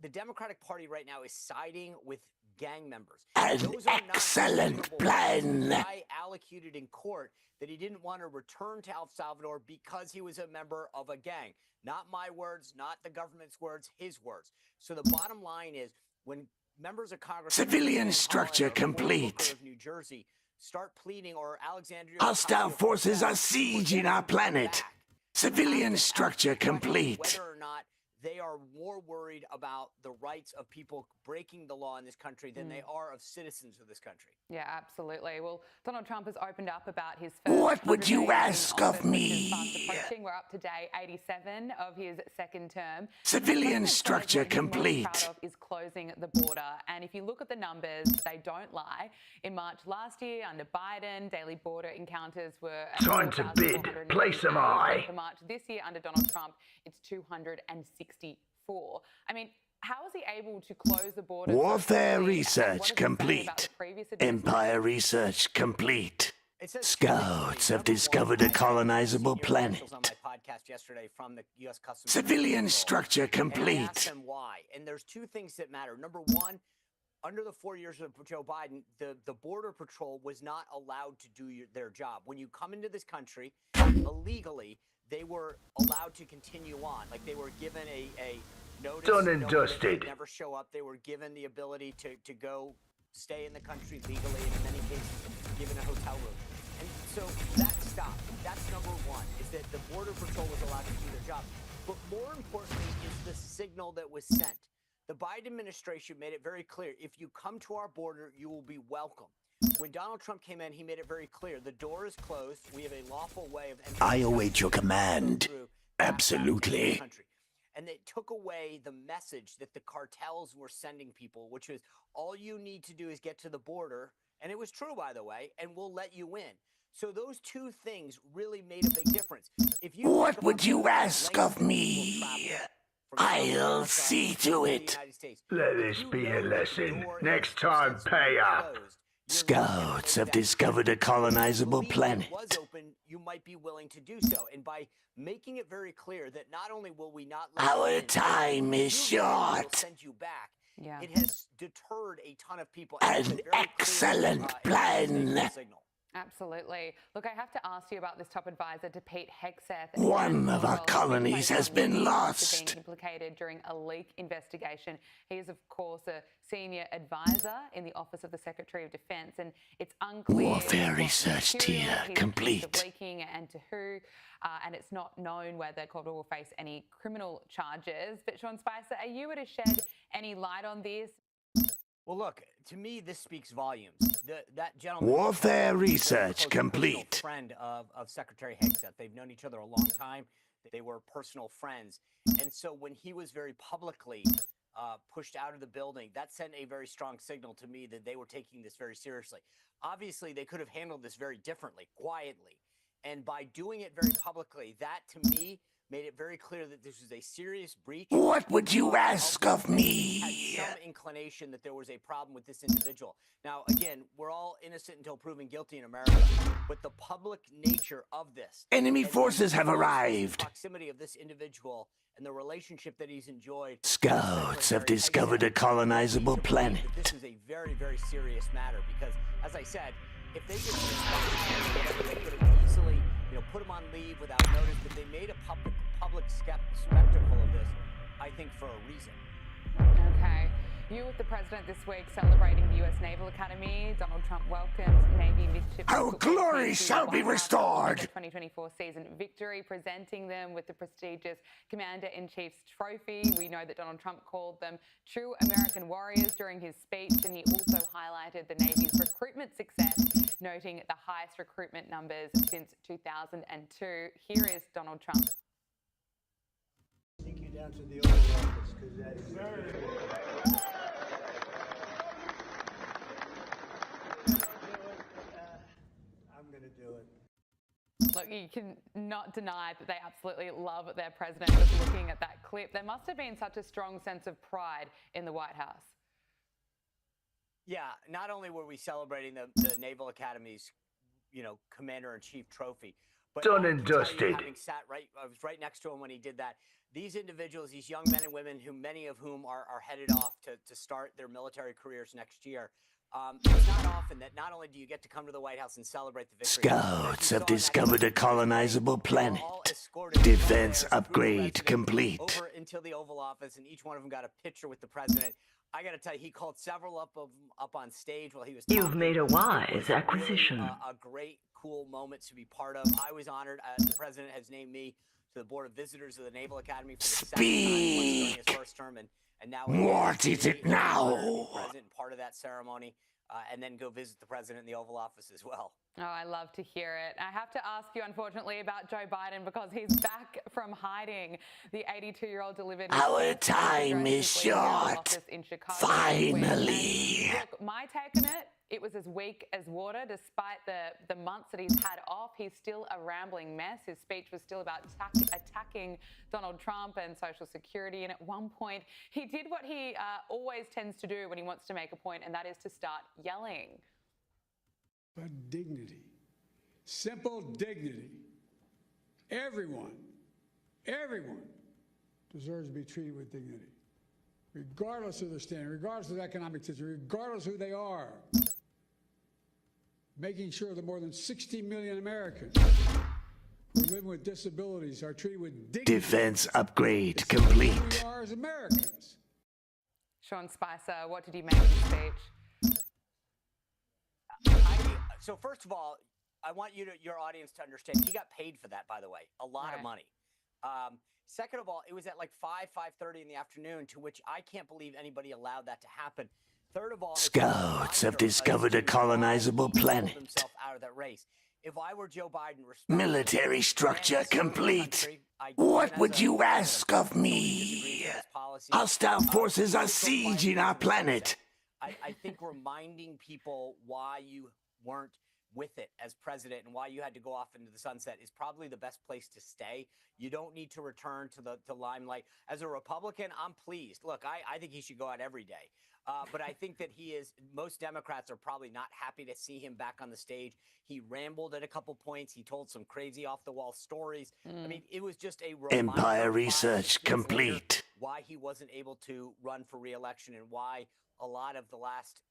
The Democratic Party right now is siding with gang members. An Those are not excellent plan. I allocated in court that he didn't want to return to El Salvador because he was a member of a gang. Not my words, not the government's words, his words. So the bottom line is, when members of Congress, Civilian structure complete. of New Jersey, start pleading, or Alexandria, Hostile forces are sieging our planet. back. Civilian structure complete. Whether or not they are more worried about the rights of people breaking the law in this country than they are of citizens of this country. Yeah, absolutely. Well, Donald Trump has opened up about his first What would 100 you days in ask of office, which is me? fast approaching. We're up to day 87 of his second term. Civilian The president says structure what he's most complete. proud of is closing the border. And if you look at the numbers, they don't lie. In March last year, under Biden, daily border encounters were at Time to bid. Place 'em high. For March this year, under Donald Trump, it's 264. I mean, how is he able to close the border? Warfare research complete. Empire research complete. Scouts have discovered a colonizable planet. On my podcast yesterday from the U.S. Customs Civilian Control. structure And I complete. asked them why. And there's two things that matter. Number one, under the 4 years of Joe Biden, the Border Patrol was not allowed to do their job. When you come into this country illegally, they were allowed to continue on. Like, they were given a notice. Done and knowing that dusted. they'd never show up. They were given the ability to go stay in the country legally, and in many cases, given a hotel room. And so that stopped. That's number one, is that the Border Patrol was allowed to do their job. But more importantly is the signal that was sent. The Biden administration made it very clear, if you come to our border, you will be welcome. When Donald Trump came in, he made it very clear, the door is closed. We have a lawful way of entering I the await your country command. through Absolutely. the country. And they took away the message that the cartels were sending people, which was, all you need to do is get to the border. And it was true, by the way, and we'll let you in. So those two things really made a big difference. If you What would you ask of me? I'll see to it. Let this be a lesson. Next time, pay up. Scouts have discovered a colonizable planet. Was open, you might be willing to do so. And by making it very clear that not only will we not let you Our in, time is we'll short. send you back. Yeah. It has deterred a ton of people. An excellent plan. Absolutely. Look, I have to ask you about this top advisor to Pete Hegseth. One of our colonies has been lost. Been implicated during a leak investigation. He is, of course, a senior advisor in the Office of the Secretary of Defense, and it's unclear. Warfare what research material tier he's accused complete. of leaking and to who, and it's not known whether Caldwell will face any criminal charges. But Sean Spicer, are you able to shed any light on this? Well, look, to me, this speaks volumes. That gentleman, Warfare was a research close complete. personal friend of Secretary Hegseth. They've known each other a long time. They were personal friends. And so when he was very publicly pushed out of the building, that sent a very strong signal to me that they were taking this very seriously. Obviously, they could have handled this very differently, quietly. And by doing it very publicly, that, to me, made it very clear that this was a serious breach. What would you ask of Had me? some inclination that there was a problem with this individual. Now, again, we're all innocent until proven guilty in America, but the public nature of this. Enemy and forces have the arrived. proximity of this individual and the relationship that he's enjoyed. Scouts have discovered a colonizable planet. This is a very, very serious matter because, as I said, if they just responded, they could have easily, put him on leave without notice, but they made a public spectacle of this, I think, for a reason. Okay. You with the president this week celebrating the U.S. Naval Academy. Donald Trump welcomes Navy midshipmen. Our glory shall be restored. The 2024 season victory, presenting them with the prestigious Commander-in-Chief's trophy. We know that Donald Trump called them true American warriors during his speech, and he also highlighted the Navy's recruitment success, noting the highest recruitment numbers since 2002. Here is Donald Trump. Take you down to the Oval Office because that is I'm going to do it. Look, you can not deny that they absolutely love their president. Just looking at that clip, there must have been such a strong sense of pride in the White House. Yeah, not only were we celebrating the Naval Academy's, Commander-in-Chief trophy, But Done I and can tell you, dusted. having sat I was right next to him when he did that. These individuals, these young men and women, who many of whom are headed off to start their military careers next year. It's not often that not only do you get to come to the White House and celebrate the victory. Scouts have discovered a colonizable planet. Defense upgrade complete. Over into the Oval Office, and each one of them got a picture with the president. I got to tell you, he called several up on stage while he was talking. You've made a wise acquisition. A great, cool moment to be part of. I was honored. The president has named me to the Board of Visitors of the Naval Academy for the second time during his first term, and now What is it now? President, part of that ceremony, and then go visit the president in the Oval Office as well. Oh, I love to hear it. I have to ask you, unfortunately, about Joe Biden because he's back from hiding. The 82-year-old delivered his Our time is short. Finally. Look, my take on it, it was as weak as water. Despite the months that he's had off, he's still a rambling mess. His speech was still about attacking Donald Trump and Social Security. And at one point, he did what he always tends to do when he wants to make a point, and that is to start yelling. But dignity, simple dignity. Everyone deserves to be treated with dignity, regardless of their standing, regardless of the economic situation, regardless of who they are. Making sure that more than 60 million Americans who live with disabilities are treated with dignity. Defense upgrade complete. Who we are as Americans. Sean Spicer, what did you make of the speech? So first of all, I want your audience to understand, he got paid for that, by the way, a lot of money. Second of all, it was at like 5:30 in the afternoon, to which I can't believe anybody allowed that to happen. Third of all, Scouts have discovered a colonizable planet. Himself out of that race. If I were Joe Biden, Military structure complete. What would you ask of me? Hostile forces are sieging our planet. I think reminding people why you weren't with it as president and why you had to go off into the sunset is probably the best place to stay. You don't need to return to the limelight. As a Republican, I'm pleased. Look, I think he should go out every day. But I think that most Democrats are probably not happy to see him back on the stage. He rambled at a couple points. He told some crazy off-the-wall stories. I mean, it was just a Empire research complete. Why he wasn't able to run for re-election and why a lot of the last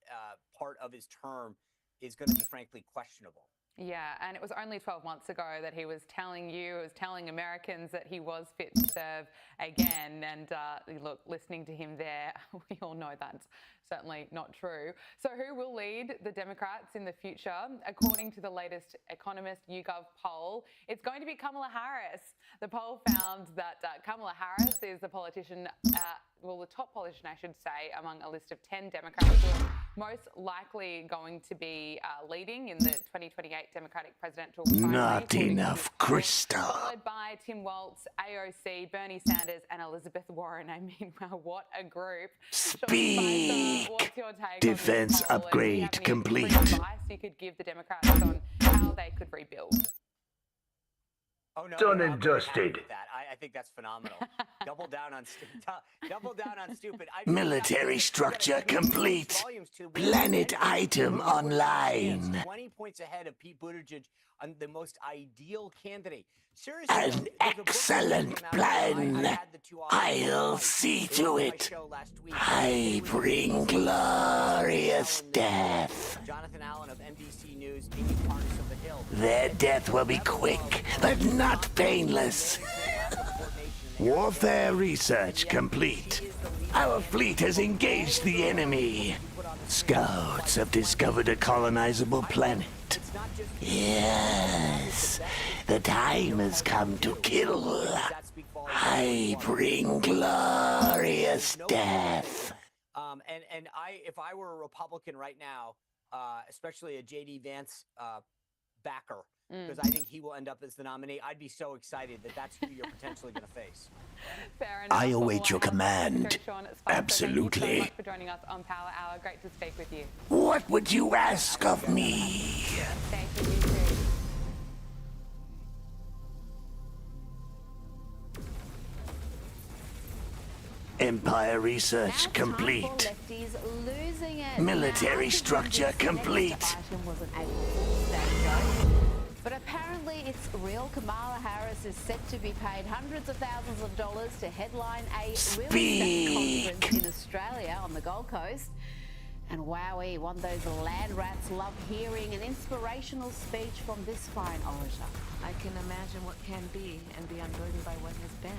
part of his term is going to be frankly questionable. Yeah, and it was only 12 months ago that he was telling Americans that he was fit to serve again. And look, listening to him there, we all know that's certainly not true. So who will lead the Democrats in the future? According to the latest Economist YouGov poll, it's going to be Kamala Harris. The poll found that Kamala Harris is the politician, the top politician, I should say, among a list of 10 Democrats who are most likely going to be leading in the 2028 Democratic presidential primary. Not enough crystal. Followed by Tim Walz, AOC, Bernie Sanders, and Elizabeth Warren. I mean, well, what a group. Speak. Spicer, what's your take Defense on this poll? upgrade And do you have any complete. advice you could give the Democrats on how they could rebuild? Oh, no, Done I'm and very happy dusted. with that. I think that's phenomenal. Double down on stupid. Military structure complete. Planet item online. 20 points ahead of Pete Buttigieg on the most ideal candidate. Seriously, An excellent plan. I'll see to it. I bring glorious death. Jonathan Allen of NBC News, Amy Parnas of The Hill. Their death will be quick, but not painless. Warfare research complete. Our fleet has engaged the enemy. Scouts have discovered a colonizable planet. Yes, the time has come to kill. I bring glorious death. And if I were a Republican right now, especially a J.D. Vance backer, because I think he will end up as the nominee, I'd be so excited that that's who you're potentially going to face. Fair enough. I await your command. Sean Spicer, Absolutely. Thank you so much for joining us on Power Hour. Great to speak with you. What would you ask of me? Thank you, you too. Empire research complete. Military structure complete. But apparently it's real. Kamala Harris is set to be paid hundreds of thousands of dollars to headline a real estate conference in Australia on the Gold Coast. And wowee, one of those land rats love hearing an inspirational speech from this fine orator. I can imagine what can be and be unburdened by what has been.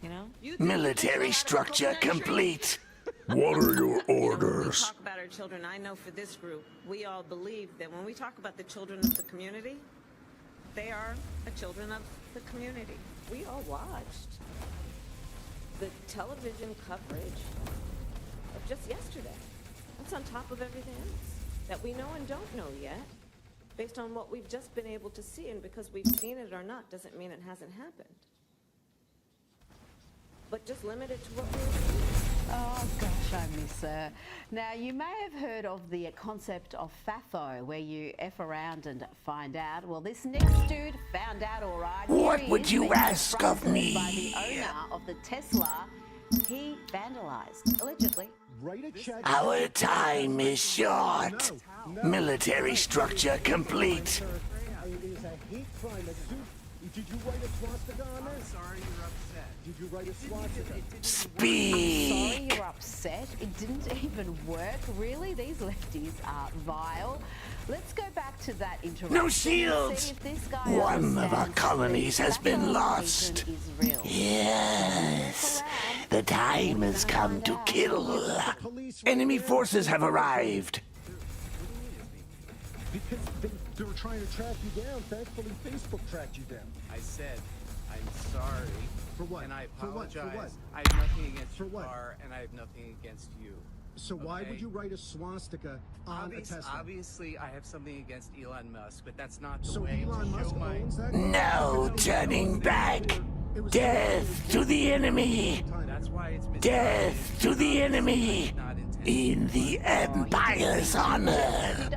You know? Military structure complete. What are your When we orders? talk about our children, I know for this group, we all believe that when we talk about the children of the community, they are the children of the community. We all watched the television coverage of just yesterday. That's on top of everything else that we know and don't know yet, based on what we've just been able to see. And because we've seen it or not doesn't mean it hasn't happened. But just limit it to what we're seeing. Oh, gosh, I miss her. Now, you may have heard of the concept of FAFO, where you F around and find out. Well, this next dude found out all right. What would you ask of me? By the owner of the Tesla he vandalized, allegedly. Our time is short. Military structure complete. It is a hate crime. Did you write a swastika on this? I'm sorry you're upset. Did you write a swastika? Speak. I'm sorry you're upset. It didn't even work. Really? These lefties are vile. Let's go back to that interruption. No shields. One of our colonies has been lost. Yes. The time has come to kill. Enemy forces have arrived. Because they were trying to track you down. Thankfully, Facebook tracked you down. I said, I'm sorry. For what? And I For what? apologize. For what? I have nothing against For your what? car, and I have nothing against you. So why okay? would you write a swastika on a Tesla? Obviously, I have something against Elon Musk, but that's not the So way Elon to Musk show my... owns that? No turning back. Death to the enemy. That's why it's Death to the enemy. In the Empire's honor.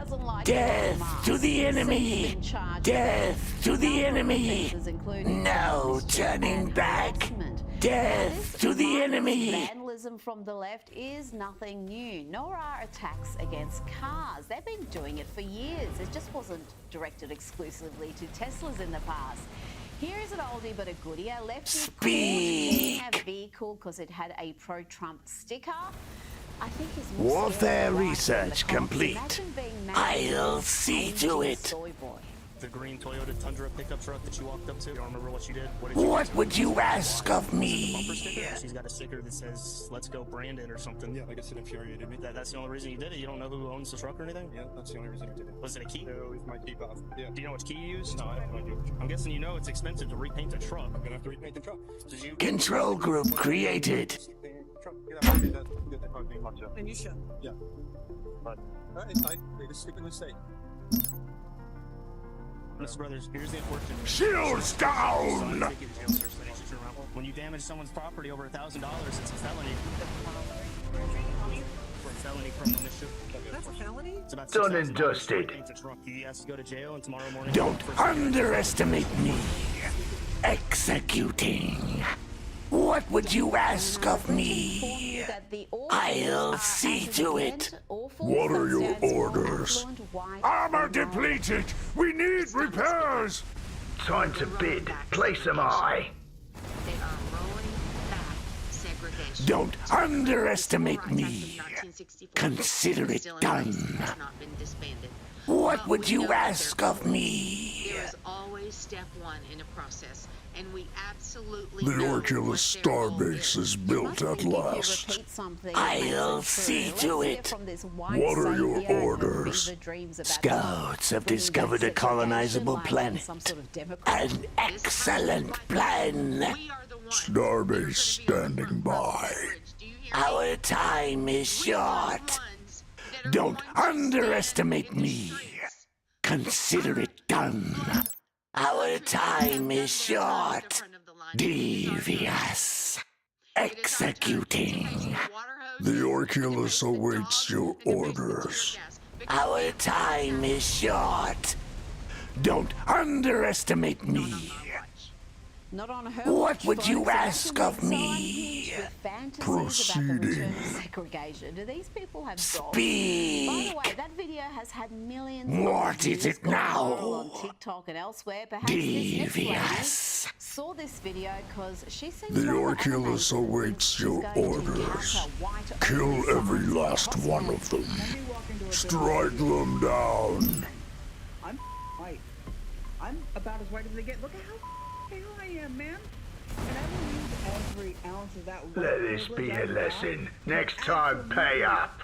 Death to the enemy. Death to the enemy. No turning back. Death to the enemy. Vandalism from the left is nothing new, nor are attacks against cars. They've been doing it for years. It just wasn't directed exclusively to Teslas in the past. Here is an oldie but a goodie. A lefty called a vehicle because it had a pro-Trump sticker. I think it's Warfare research complete. I'll see to it. The green Toyota Tundra pickup truck that you walked up to. You don't remember what you did? What would you ask of me? Bumper sticker? She's got a sticker that says, "Let's go Brandon" or something. Yeah, I guess it infuriated me. That's the only reason you did it? You don't know who owns the truck or anything? Yeah, that's the only reason I did it. Was it a key? No, it's my key fob. Yeah. Do you know which key you used? No, I have no idea. I'm guessing you know it's expensive to repaint a truck. I'm gonna have to repaint the truck. Did you... Control group created. And you should. Yeah. But it's fine. They just stick in the state. Mr. Brothers, here's the unfortunate. Shields down! When you damage someone's property over $1,000, it's a felony. For a felony criminal mischief. That's a felony? It's about Done and dusted. He has to go to jail, and tomorrow morning. Don't underestimate me. Executing. What would you ask of me? I'll see to it. What are your orders? Armor depleted! We need repairs! Time to bid. Place them high. They are rolling back segregation. Don't underestimate me. Consider it done. What would you ask of me? There is always step one in a process, and we absolutely The Orculus Starbase is built at last. I'll see to it. What are your orders? Scouts have discovered a colonizable planet. An excellent plan. Starbase standing by. Our time is short. Don't underestimate me. Consider it done. Our time is short. Devious. Executing. The Orculus awaits your orders. Our time is short. Don't underestimate me. Not on her What watch, would you folks. ask of me? with fantasies about the return of segregation. Do these people have jobs? Speed. By the way, that video has had millions What of views. is it Gone now? viral on TikTok and elsewhere. Perhaps this next lady Devious. saw this video because she seems The rather Orculus animated. awaits She's your going to orders. encounter white Kill oversized every last one of them. Strike them down. I'm white. I'm about as white as they get. Look at how pale I am, man. And I will use every ounce of that. Let this be a lesson. Next time, pay up.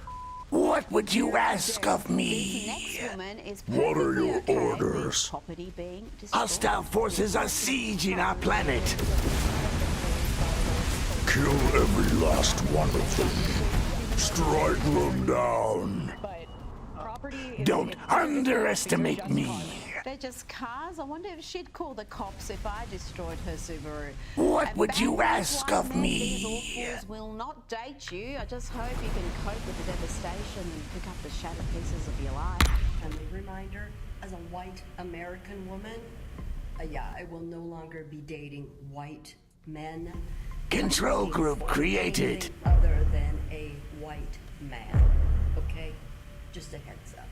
What would you ask of This me? next woman is What are perfectly your okay with orders? property being destroyed. Hostile forces are sieging our planet. Kill every last one of them. Strike them down. Don't underestimate me. They're just cars. I wonder if she'd call the cops if I destroyed her Subaru. What And would you bad ask news, of white men, me? These awfuls will not date you. I just hope you can cope with the devastation and pick up the shattered pieces of your life. Friendly reminder, as a white American woman, I will no longer be dating white men. Control group created. Anything other than a white man. Okay? Just a heads up.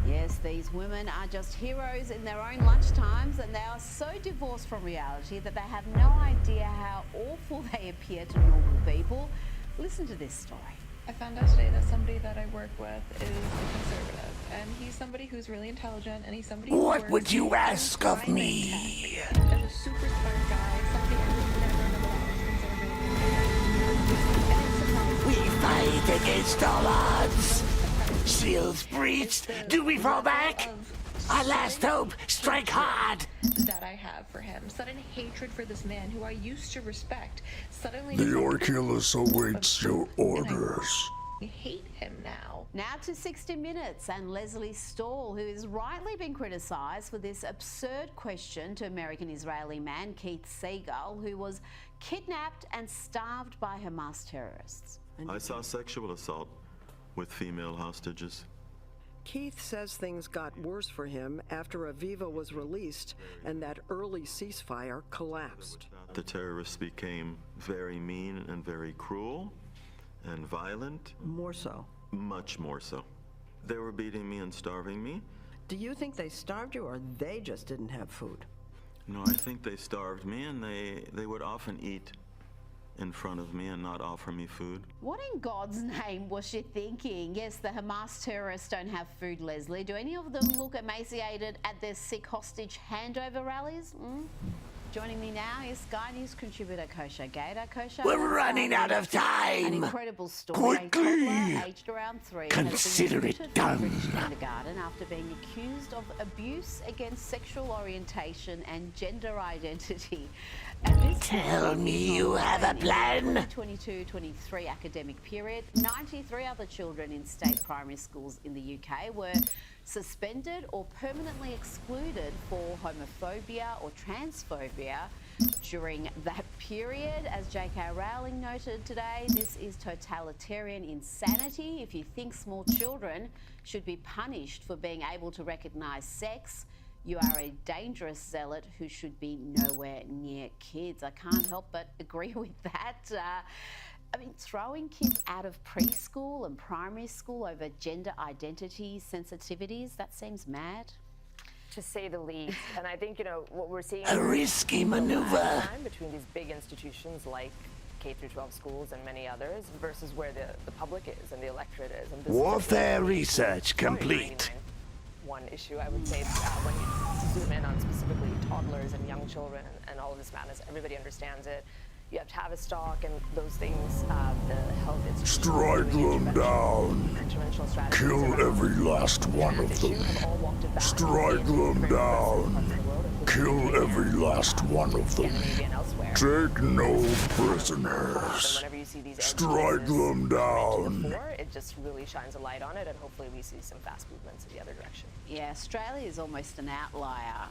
Yes, these women are just heroes in their own lunchtimes, and they are so divorced from reality that they have no idea how awful they appear to normal people. Listen to this story. I found out today that somebody that I work with is a conservative, and he's somebody who's really intelligent, and he's somebody who What works would you in ask of climate me? tech. There's a super smart guy, somebody I would never in a million years consider. We fight against all odds. Shields breached. Do we fall back? Our last hope. Strike hard. That I have for him. Sudden hatred for this man who I used to respect. Suddenly The just Orculus awaits your orders. I hate him now. Now to 60 Minutes and Leslie Stahl, who is rightly being criticised for this absurd question to American-Israeli man Keith Segal, who was kidnapped and starved by Hamas terrorists. I saw sexual assault with female hostages. Keith says things got worse for him after Aviva was released and that early ceasefire collapsed. The terrorists became very mean and very cruel and violent. More so. Much more so. They were beating me and starving me. Do you think they starved you or they just didn't have food? No, I think they starved me, and they would often eat in front of me and not offer me food. What in God's name was she thinking? Yes, the Hamas terrorists don't have food, Leslie. Do any of them look emaciated at their sick hostage handover rallies? Joining me now is Sky News contributor Kosha Gator. Kosha, We're running out of time. An incredible story. Quickly. A toddler aged around 3 Consider has it been done. British kindergarten after being accused of abuse against sexual orientation and gender identity. Tell me you have a plan. 2022-23 academic period, 93 other children in state primary schools in the UK were suspended or permanently excluded for homophobia or transphobia during that period. As J.K. Rowling noted today, this is totalitarian insanity. If you think small children should be punished for being able to recognise sex, you are a dangerous zealot who should be nowhere near kids. I can't help but agree with that. I mean, throwing kids out of preschool and primary school over gender identity sensitivities, that seems mad. To say the least. And I think, what we're seeing A risky maneuver. between these big institutions like K-12 schools and many others versus where the public is and the electorate is. And this Warfare is research complete. One issue, I would say, when you zoom in on specifically toddlers and young children and all of this madness, everybody understands it. You have Tavistock and those things, the health institutions. Strike them down. Kill every last one of them. Strike them down. Kill every last one of them. Take no prisoners. Strike them down. It just really shines a light on it, and hopefully we see some fast movements in the other direction. Yeah, Australia is almost an outlier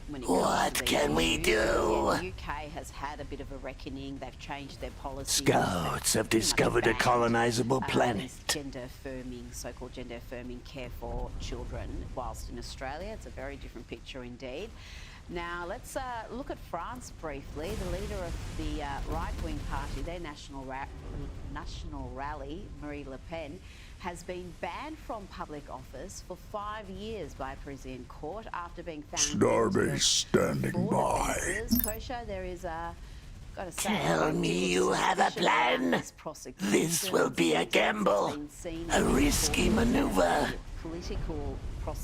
when it comes What to can we issues. do? Yeah, the UK has had a bit of a reckoning. They've changed their policies. Scouts have Pretty much discovered a banned, colonizable planet. this gender-affirming, so-called gender-affirming care for children, whilst in Australia it's a very different picture indeed. Now, let's look at France briefly. The leader of the right-wing party, their national rally, Marine Le Pen, has been banned from public office for 5 years by a Parisian court after being found Starbase standing by. Kosha, there is a... Tell me you have a plan. This will be a gamble, a risky maneuver.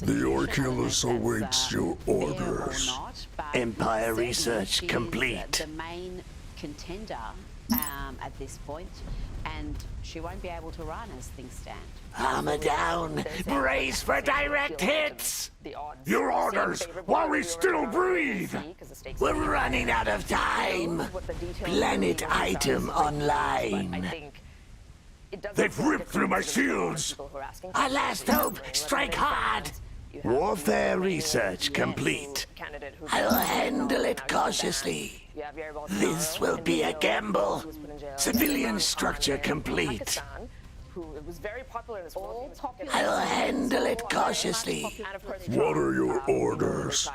The Oculus awaits your orders. Empire research complete. The main contender at this point, and she won't be able to run as things stand. Armor down. Brace for direct hits. Your orders while we still breathe. We're running out of time. Planet item online. They've ripped through my shields. Our last hope. Strike hard. Warfare research complete. I'll handle it cautiously. This will be a gamble. Civilian structure complete. Who was very popular in this world. I'll handle it cautiously. What are your orders?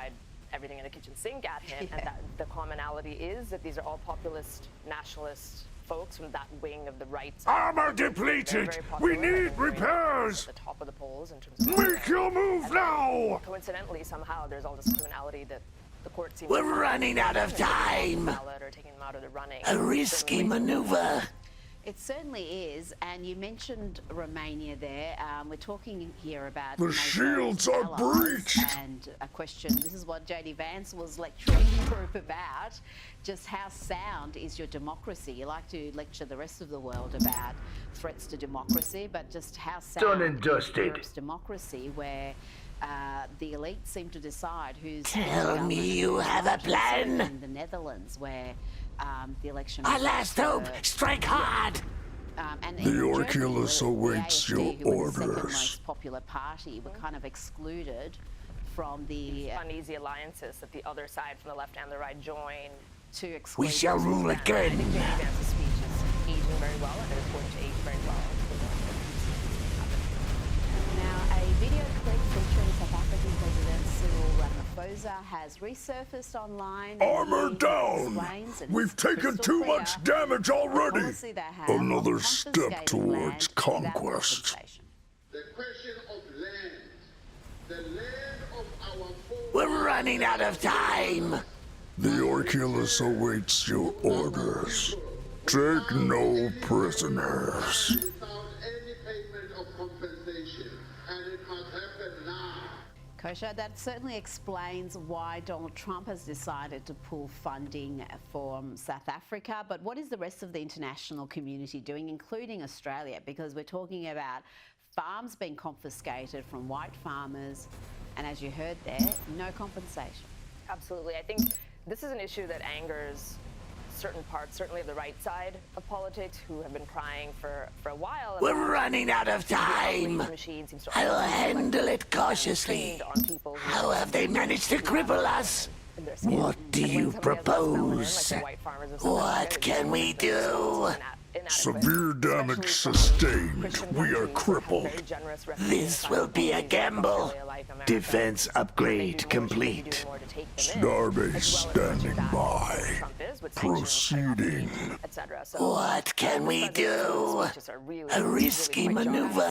Everything in the kitchen sink at him, and that the commonality is that these are all populist, nationalist folks from that wing of the right side. Armor depleted. We need repairs. At the top of the polls in terms of make your move now. Coincidentally, somehow there's all this criminality that the court seems. We're running out of time. Or taking them out of the running. A risky maneuver. It certainly is, and you mentioned Romania there. We're talking here about the shields are breached. And a question, this is what JD Vance was lecturing the group about, just how sound is your democracy? You like to lecture the rest of the world about threats to democracy, but just how sound Done and dusted. Europe's democracy, where the elite seem to decide who's... Tell me you have a plan. In the Netherlands, where the election... Our last hope! Strike hard! The Oculus awaits your orders. The second most popular party were kind of excluded from the... uneasy alliances that the other side from the left and the right join. To exclude... We shall rule again. I think JD Vance's speech is aging very well, and it is going to age very well. Now, a video clip featuring South African President Cyril Ramaphosa has resurfaced online. Armor down! We've taken too much damage already. Another step towards conquest. The question of land. The land of our We're running out of time. The Oculus awaits your orders. Take no prisoners. Kosha, that certainly explains why Donald Trump has decided to pull funding from South Africa. But what is the rest of the international community doing, including Australia? Because we're talking about farms being confiscated from white farmers, and as you heard there, no compensation. Absolutely. I think this is an issue that angers certain parts, certainly of the right side of politics, who have been crying for a while. We're running out of time. I'll handle it cautiously. How have they managed to cripple us? What do you propose? What can we do? Severe damage sustained. We are crippled. This will be a gamble. Defense upgrade complete. Starbase standing by. Proceeding. What can we do? A risky maneuver.